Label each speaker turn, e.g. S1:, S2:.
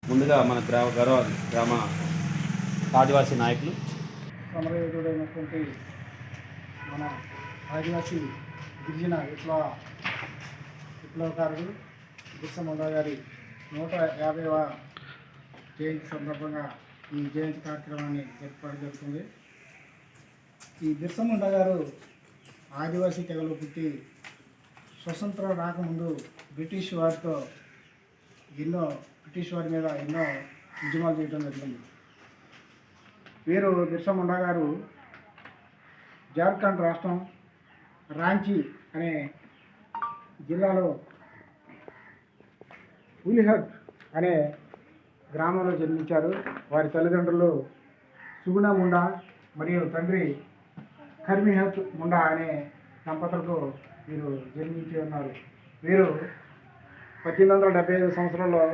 S1: ముందుగా మన గ్రామ ఆదివాసీ నాయకులు
S2: సమరయోధుడైనటువంటి మన ఆదివాసీ గిరిజన విప్లవకారుడు బిర్సా ముండా గారి 150వ జయంతి సందర్భంగా ఈ జయంతి కార్యక్రమాన్ని జరుపుకోవడం జరుగుతుంది. ఈ బిర్సా ముండా గారు ఆదివాసీ తెగలో పుట్టి స్వతంత్రం రాకముందు బ్రిటిష్ వారి మీద ఎన్నో ఉద్యమాలు చేయడం జరిగింది. వీరు బిర్సా ముండా గారు జార్ఖండ్ రాష్ట్రం రాంచీ అనే జిల్లాలో ఉలిహట్ అనే గ్రామంలో జన్మించారు. వారి తల్లిదండ్రులు సుగుణ ముండా మరియు తండ్రి ఖర్మిహత్ ముండా అనే దంపతులకు వీరు జన్మించి ఉన్నారు. వీరు 1875 సంవత్సరంలో